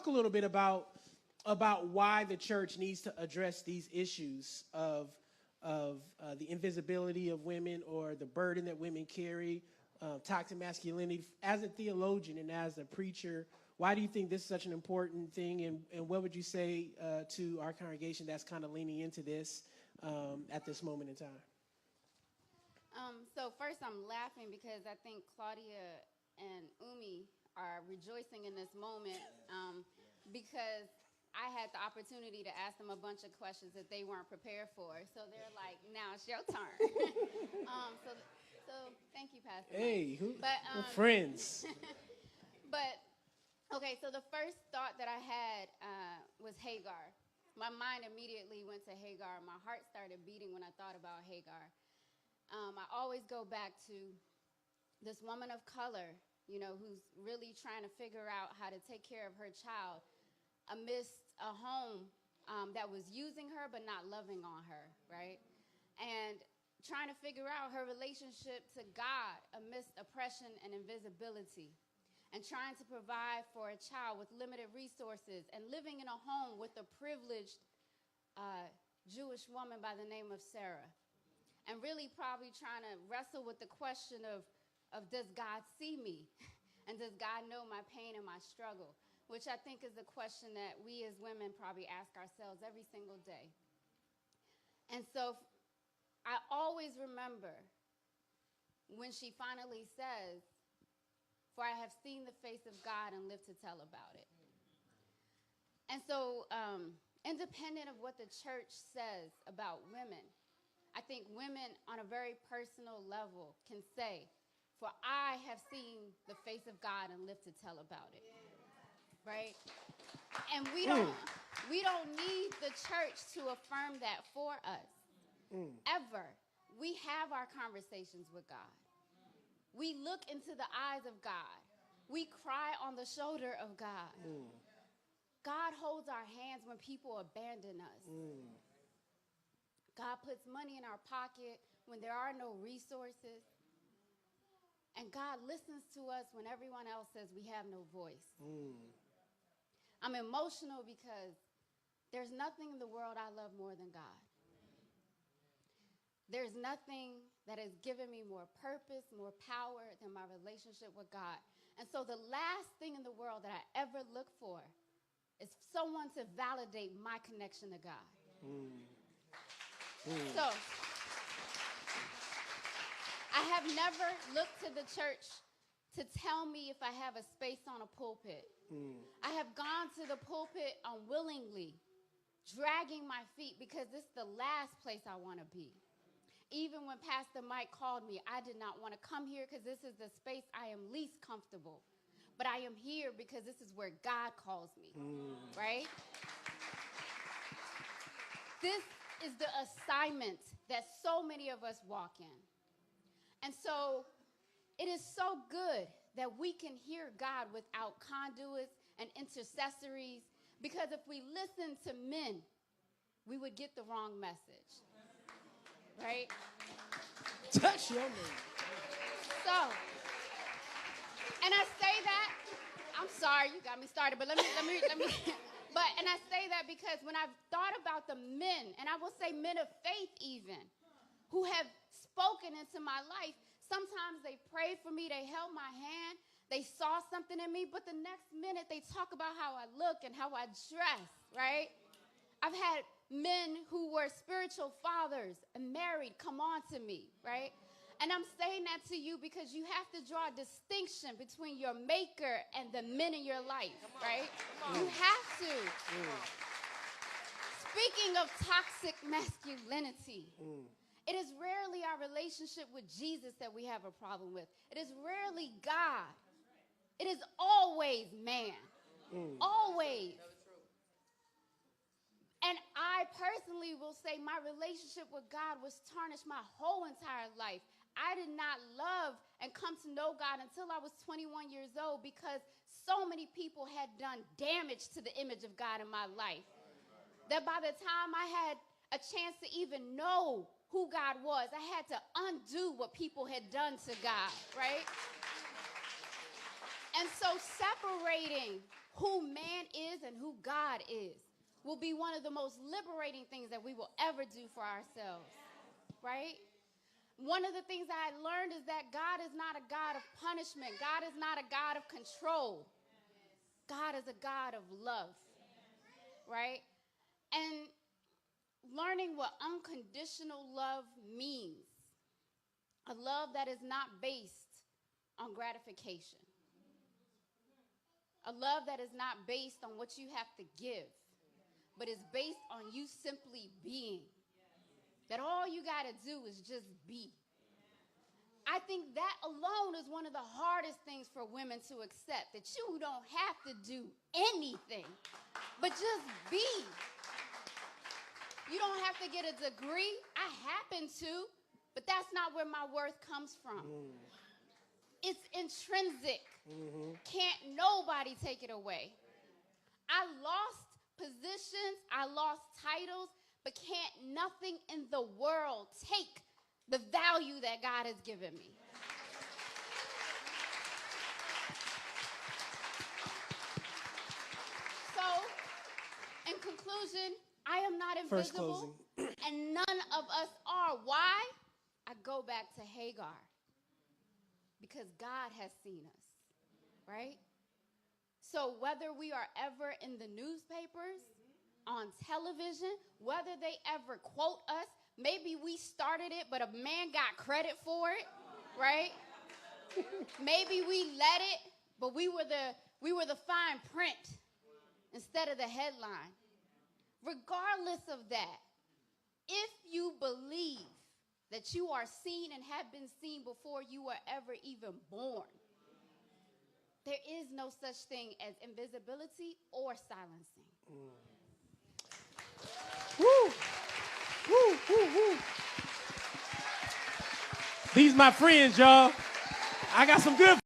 a little bit about why the church needs to address these issues of the invisibility of women or the burden that women carry, toxic masculinity. As a theologian and as a preacher, why do you think this is such an important thing? And what would you say to our congregation that's kind of leaning into this at this moment in time? So first, I'm laughing because I think Claudia and Umi are rejoicing in this moment because I had the opportunity to ask them a bunch of questions that they weren't prepared for. So they're like, now it's your turn. So thank you, Pastor. Hey, we're friends. But, okay, so the first thought that I had was Hagar. My mind immediately went to Hagar. My heart started beating when I thought about Hagar. I always go back to this woman of color, who's really trying to figure out how to take care of her child amidst a home that was using her but not loving on her, right? And trying to figure out her relationship to God amidst oppression and invisibility, and trying to provide for a child with limited resources and living in a home with a privileged Jewish woman by the name of Sarah. And really probably trying to wrestle with the question of does God see me? And does God know my pain and my struggle? Which I think is a question that we as women probably ask ourselves every single day. And so I always remember when she finally says, "For I have seen the face of God and live to tell about it." And so independent of what the church says about women, I think women on a very personal level can say, "For I have seen the face of God and live to tell about it." Right? And we don't need the church to affirm that for us. Ever. We have our conversations with God. We look into the eyes of God. We cry on the shoulder of God. God holds our hands when people abandon us. God puts money in our pocket when there are no resources. And God listens to us when everyone else says we have no voice. I'm emotional because there's nothing in the world I love more than God. There's nothing that has given me more purpose, more power than my relationship with God. And so the last thing in the world that I ever look for is someone to validate my connection to God. So I have never looked to the church to tell me if I have a space on a pulpit. I have gone to the pulpit unwillingly, dragging my feet because this is the last place I want to be. Even when Pastor Mike called me, I did not want to come here because this is the space I am least comfortable. But I am here because this is where God calls me, right? This is the assignment that so many of us walk in. And so it is so good that we can hear God without conduits and intercessories, because if we listen to men, we would get the wrong message, right? Touch your name. So, and I say that, I'm sorry, you got me started, but let me, and I say that because when I've thought about the men, and I will say men of faith even, who have spoken into my life, sometimes they prayed for me, they held my hand, they saw something in me, but the next minute they talk about how I look and how I dress, right? I've had men who were spiritual fathers and married come on to me, right? And I'm saying that to you because you have to draw a distinction between your maker and the men in your life, right? You have to. Speaking of toxic masculinity, it is rarely our relationship with Jesus that we have a problem with. It is rarely God. It is always man. Always. And I personally will say my relationship with God was tarnished my whole entire life. I did not love and come to know God until I was 21 years old because so many people had done damage to the image of God in my life that by the time I had a chance to even know who God was, I had to undo what people had done to God, right? And so separating who man is and who God is will be one of the most liberating things that we will ever do for ourselves, right? One of the things that I learned is that God is not a God of punishment. God is not a God of control. God is a God of love, right? And learning what unconditional love means, a love that is not based on gratification, a love that is not based on what you have to give, but is based on you simply being. That all you got to do is just be. I think that alone is one of the hardest things for women to accept, that you don't have to do anything, but just be. You don't have to get a degree. I happen to, but that's not where my worth comes from. It's intrinsic. Can't nobody take it away. I lost positions, I lost titles, but can't nothing in the world take the value that God has given me. So, in conclusion, I am not invisible, and none of us are. Why? I go back to Hagar, because God has seen us, right? So whether we are ever in the newspapers, on television, whether they ever quote us, maybe we started it, but a man got credit for it, right? Maybe we led it, but we were the fine print instead of the headline. Regardless of that, if you believe that you are seen and have been seen before you were ever even born, there is no such thing as invisibility or silencing. Woo. Woo, woo, woo. These my friends, y'all. I got some good